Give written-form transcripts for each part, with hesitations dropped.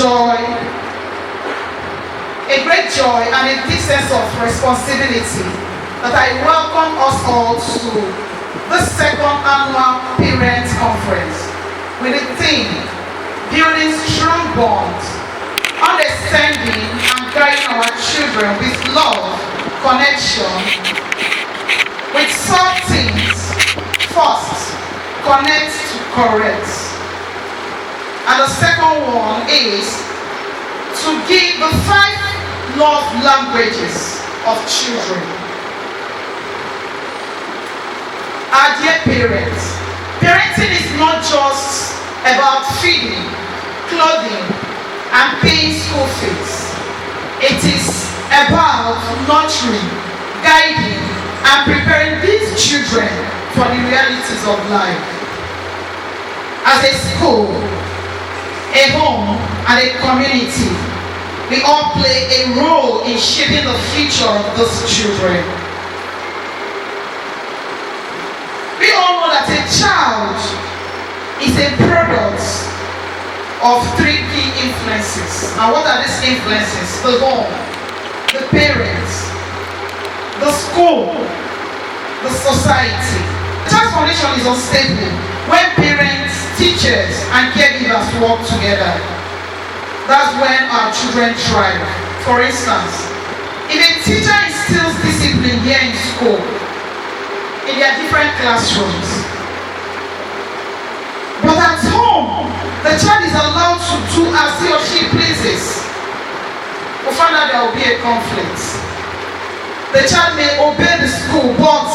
joy, and a deep sense of responsibility that I welcome us all to the second annual Parents Conference with the theme, Building Strong Bonds, Understanding and Guiding Our Children with Love, Connection, with soft things. First, connect to correct. And the second one is to give the 5 love languages of children. Our dear parents, parenting is not just about feeding, clothing, and paying school fees. It is about nurturing, guiding, and preparing these children for the realities of life. As a school, a home, and a community, we all play a role in shaping the future of those children. We all know that a child is a product of 3 key influences. And what are these influences? The home, the parents, the school, the society. The child's foundation is unstable when parents, teachers, and caregivers work together. That's when our children thrive. For instance, if a teacher instills discipline here in school, in their different classrooms, but at home, the child is allowed to do as he or she pleases, we find out there will be a conflict. The child may obey the school, but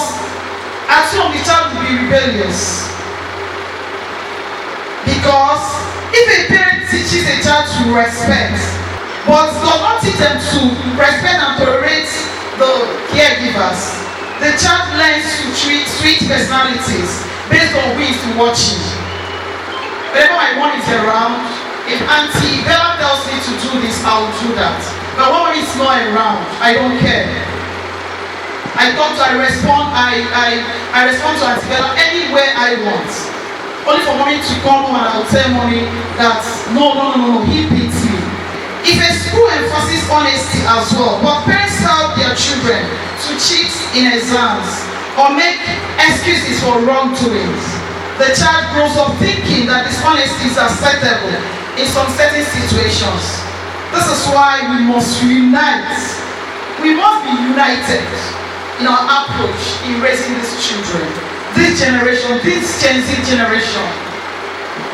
at home the child will be rebellious. Because if a parent teaches a child to respect, but does not teach them to respect and tolerate the caregivers, the child learns to treat sweet personalities based on who is watching. Whenever my mom is around, if Auntie Bella tells me to do this, I will do that. But when mommy is not around, I don't care. I respond to Auntie Bella anywhere I want. Only for mommy to come home and I will tell mommy that no, he beats me. If a school enforces honesty as well, but parents help their children to cheat in exams or make excuses for wrongdoings, the child grows up thinking that dishonesty is acceptable in some certain situations. This is why we must unite. We must be united in our approach in raising these children. This generation, this Gen Z generation.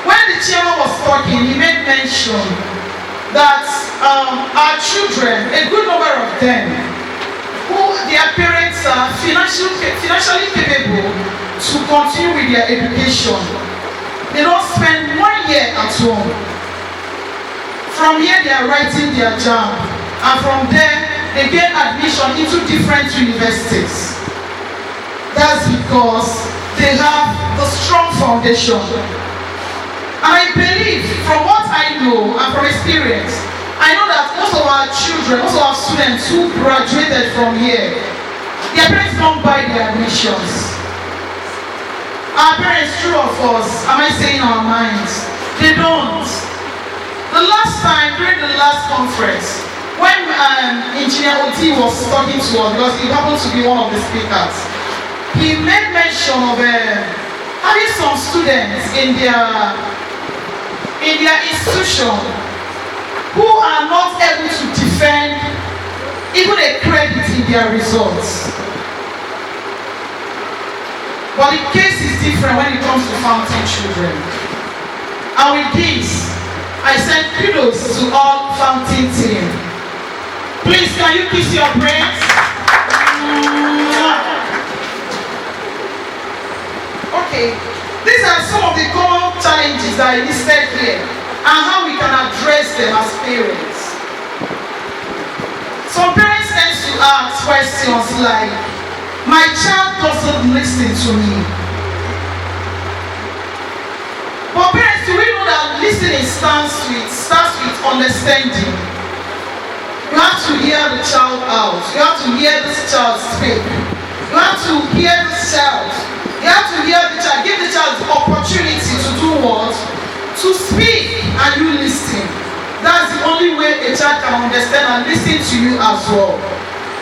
When the chairman was talking, he made mention that our children, a good number of them, who their parents are financially capable to continue with their education, they don't spend 1 year at home. From here they are writing their JAMB, and from there they get admission into different universities. That's because they have the strong foundation. And I believe, from what I know and from experience, I know that most of our children, most of our students who graduated from here, their parents don't buy their admissions. Our parents, true of us, am I saying our minds? They don't. The last time, during the last conference, when Engineer Oti was talking to us, because he happened to be one of the speakers, he made mention of having some students in their institution who are not able to defend even a credit in their results. But the case is different when it comes to fountain children. And with this, I send kudos to all fountain team. Please, can you kiss your brains? Okay, these are some of the common challenges that I listed here and how we can address them as parents. Some parents tend to ask questions like, my child doesn't listen to me. But parents, do we know that listening starts with understanding? You have to hear the child out. You have to hear this child speak. You have to hear this child. You have to hear the child. Give the child the opportunity to do what? To speak, and you listen. That's child can understand and listen to you as well.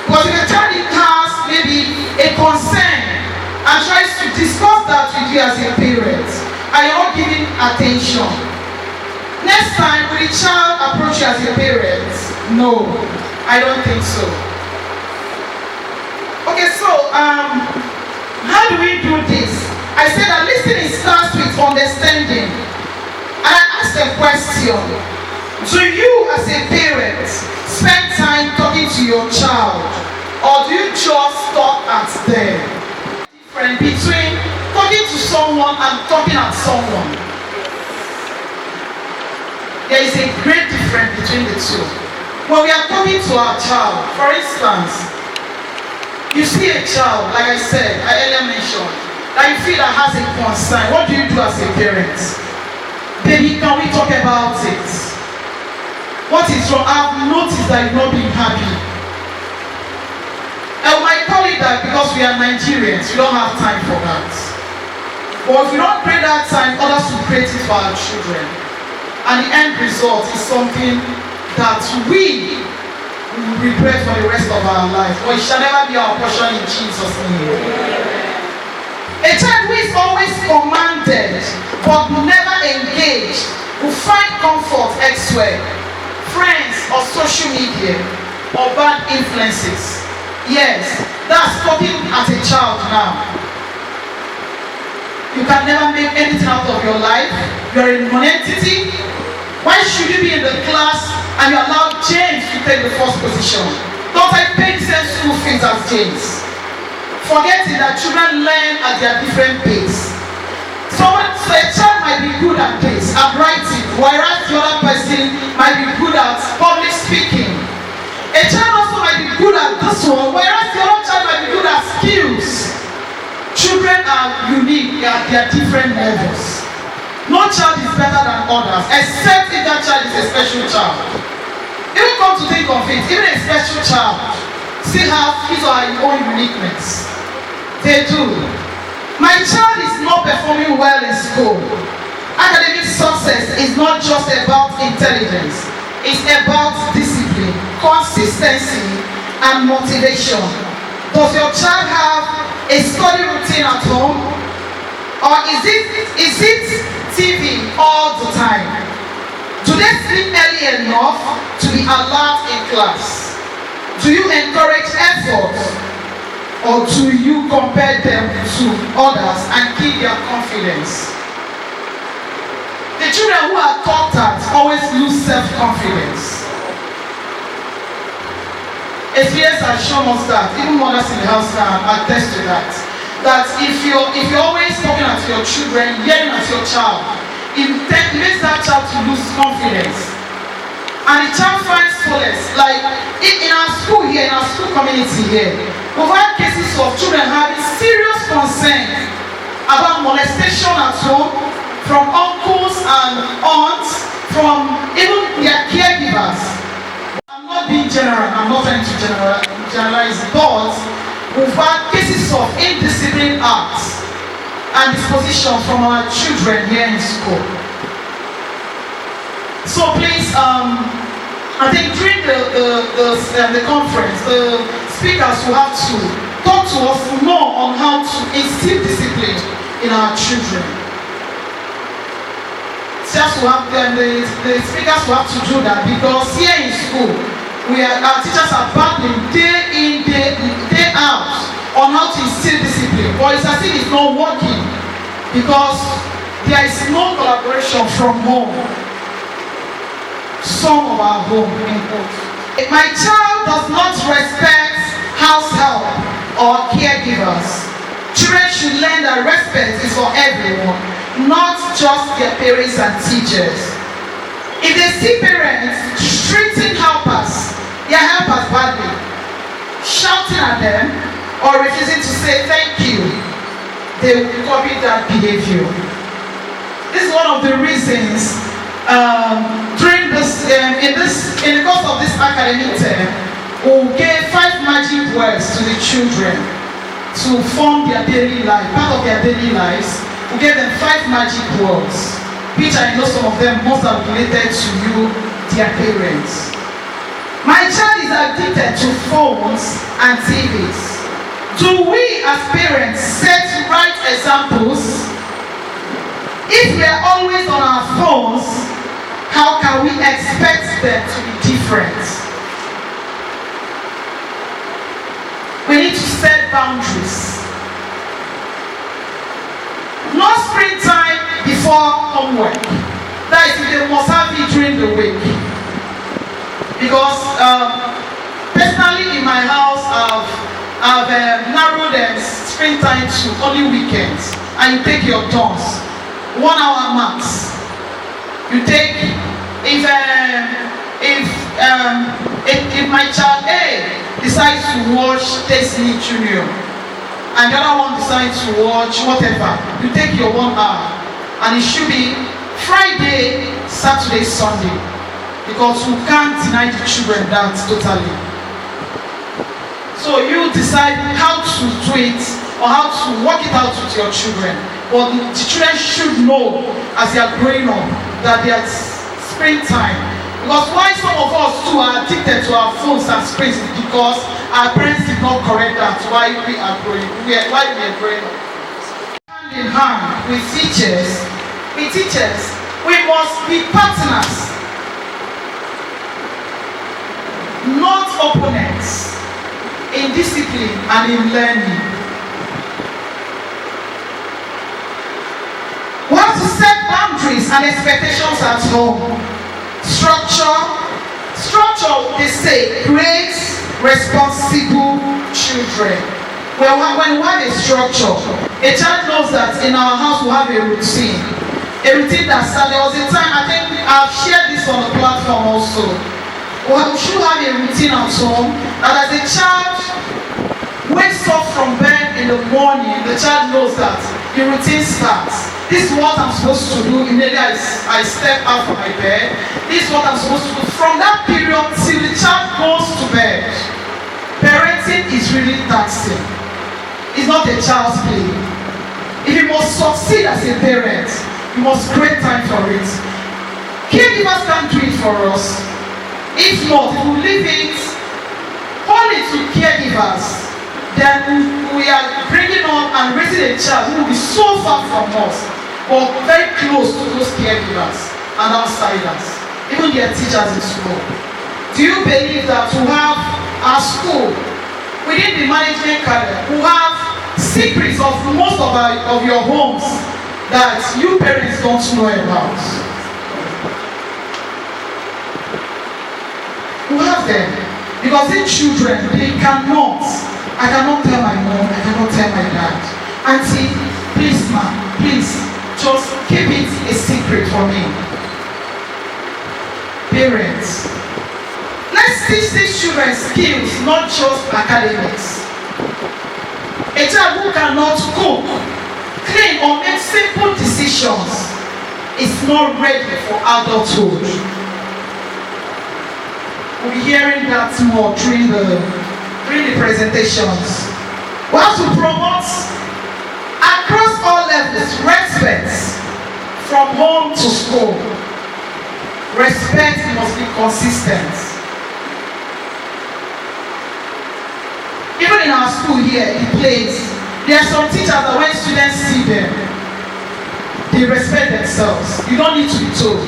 Because if a child has maybe a concern and tries to discuss that with you as a parent, and you're not giving attention, next time will the child approach you as a parent? No, I don't think so. Okay, so how do we do this? I said that listening starts with understanding. And I asked a question. Do you as a parent spend time talking to your child, or do you just talk at them? Difference between talking to someone and talking at someone. There is a great difference between the two. When we are talking to our child, for instance, you see a child, like I said, I earlier mentioned, that you feel that has a concern. What do you do as a parent? Baby, can we talk about it? What is wrong? I've noticed that you've not been happy. I might call it that because we are Nigerians, we don't have time for that. But if we don't create that time, others will create it for our children. And the end result is something that we will regret for the rest of our life. But it shall never be our portion in Jesus' name. A child who is always commanded but never engaged will find comfort elsewhere. Friends or social media or bad influences. Yes, that's talking as a child now. You can never make anything out of your life. You're a non-entity. Why should you be in the class and you allow James to take the first position? Don't I pay the same school fees as James? Forgetting that children learn at their different pace. So a child might be good at this, at writing, whereas the other person might be good at public speaking. A child also might be good at this one, whereas the other child might be good at skills. Children are unique at their different levels. No child is better than others, except if that child is a special child. Even come to think of it, even a special child still have his or her own uniqueness. They do. My child is not performing well in school. Academic success is not just about intelligence. It's about discipline, consistency, and motivation. Does your child have a study routine at home? Or is it TV all the time? Do they sleep early enough to be alert in class? Do you encourage effort? Or do you compare them to others and keep their confidence? The children who are taught that always lose self-confidence. Experience has shown us that, even mothers in the house can attest to that. That if you're always talking at your children, yelling at your child, it makes that child to lose confidence. And the child finds solace. Like in our school here, in our school community here, we've had cases of children having serious concern about molestation at home from uncles and aunts, from even their caregivers. I'm not being general, I'm not trying to generalize, but we've had cases of indisciplined acts and disposition from our children here in school. So please, I think during the conference, the speakers will have to talk to us more on how to instill discipline in our children. The speakers will have to do that, because here in school, our teachers are battling day in, day out on how to instill discipline. But it's as if it's not working, because there is no collaboration from home. Some of our home. My child does not respect house help or caregivers. Children should learn that respect is for everyone, not just their parents and teachers. If they see parents treating their helpers badly, shouting at them, or refusing to say thank you, they will copy that behavior. This is one of the reasons during this, in the course of this academic term, we gave 5 magic words to the children to form their daily life, part of their daily lives. We gave them 5 magic words, which I know some of them must have related to you, their parents. My child is addicted to phones and TVs. Do we as parents set right examples? If we are always on our phones, how can we expect them to be different? We need to set boundaries. No screen time before homework. That is, they must have it during the week. Because personally in my house, I've narrowed screen time to only weekends. And you take your turns. 1 hour max. You take, if my child A decides to watch Disney Junior and the other one decides to watch whatever, you take your 1 hour, and it should be Friday, Saturday, Sunday, because we can't deny the children that totally. So you decide how to do it or how to work it out with your children. But the children should know as they are growing up that they are screen time. Because why some of us too are addicted to our phones and screens is because our parents did not correct that why we are growing up. Hand in hand with teachers, we must be partners, not opponents, in discipline and in learning. We have to set boundaries and expectations at home. Structure, they say, creates responsible children. Well, when we have a structure, a child knows that in our house we have a routine. A routine that started. There was a time, I think I've shared this on the platform also. We should have a routine at home that as a child wakes up from bed in the morning, the child knows that the routine starts. This is what I'm supposed to do immediately I step out from my bed. This is what I'm supposed to do from that period till the child goes to bed. Parenting is really taxing. It's not a child's play. If you must succeed as a parent, you must create time for it. Caregivers can't do it for us. If not, if we leave it only to caregivers, then we are bringing up and raising a child who will be so far from us, but very close to those caregivers and outsiders, even their teachers in school. Do you believe that we have our school within the management cadre, who have secrets of most of your homes that you parents don't know about? We have them because the children, they cannot. I cannot tell my mom, I cannot tell my dad, auntie, please ma, please, just keep it a secret for me. Parents, let's teach these children skills, not just academics. A child who cannot cook, clean, or make simple decisions is not ready for adulthood. We'll be hearing that more during the presentations. We have to promote across all levels respect from home to school. Respect must be consistent. Even in our school here, in place, there are some teachers that when students see them, they respect themselves. You don't need to be told.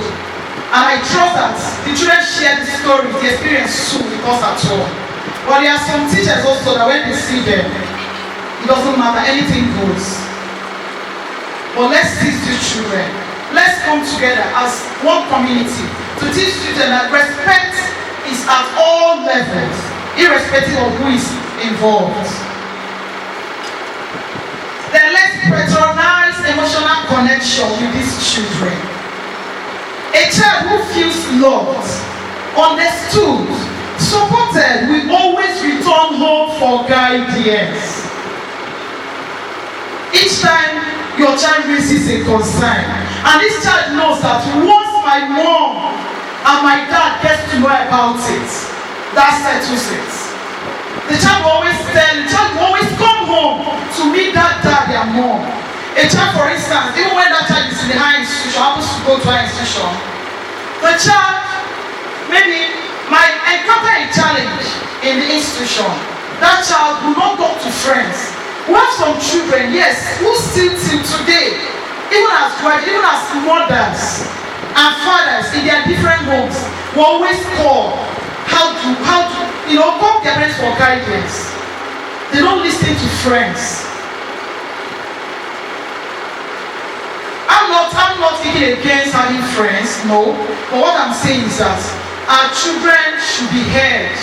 And I trust that the children share the story, the experience too with us at home. But there are some teachers also that when they see them, it doesn't matter, anything goes. But let's teach these children. Let's come together as one community to teach children that respect is at all levels, irrespective of who is involved. Then let's patronize emotional connection with these children. A child who feels loved, understood, supported will always return home for guidance. Each time your child raises a concern, and this child knows that once my mom and my dad gets to know about it, that settles it. The child will always come home to meet that dad and mom. A child, for instance, even when that child is in the higher institution, happens to go to higher institution, the child, maybe might encounter a challenge in the institution. That child will not talk to friends. We have some children, yes, who still till today, even as graduates, even as mothers and fathers in their different homes, will always call how to call their parents for guidance. They don't listen to friends. I'm not speaking against having friends, no. But what I'm saying is that our children should be heard.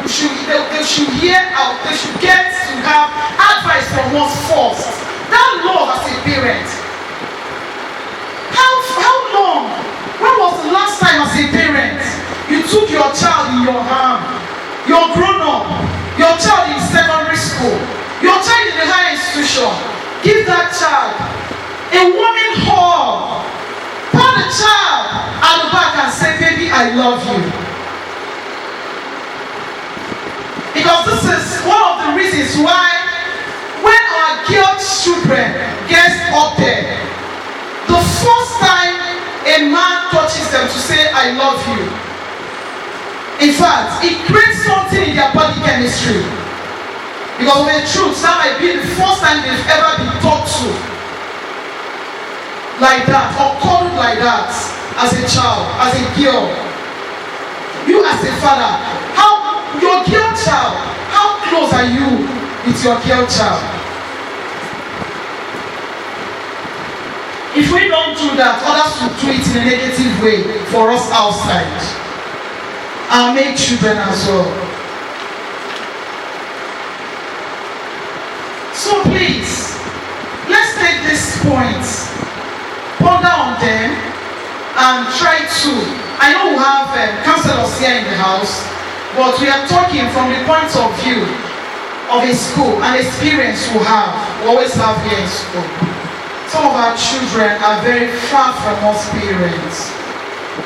They should hear out. They should get to have advice from us first. That love as a parent. How long? When was the last time as a parent you took your child in your arm? You're grown up. Your child in secondary school. Your child in the higher institution. Give that child a warming hug. Pat the child at the back and say, baby, I love you. Because this is one of the reasons why when our girl children gets up there, the first time a man touches them to say, I love you, in fact, it creates something in their body chemistry. Because of the truth, that might be the first time they've ever been talked to like that, or called like that, as a child, as a girl. You as a father, your girl child, how close are you with your girl child? If we don't do that, others will do it in a negative way for us outside. Our main children as well. So please, let's take these points, ponder on them, and try to. I know we have counselors here in the house, but we are talking from the point of view of a school and experience we always have here in school. Some of our children are very far from us parents,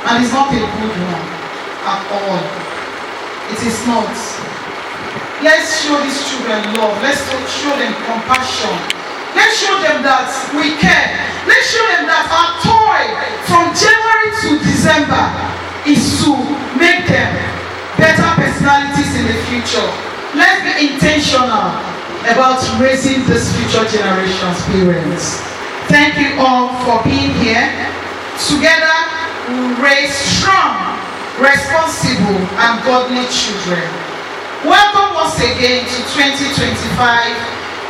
and it's not a good one at all. It is not. Let's show these children love. Let's show them compassion. Let's show them that we care. Let's show them that our toy from January to December is to make them better personalities in the future. Let's be intentional about raising this future generation's parents. Thank you all for being here. Together, we raise strong, responsible, and godly children. Welcome once again to 2025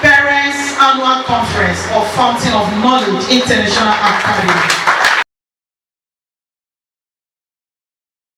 Parents Annual Conference of Fountain of Knowledge International Academy.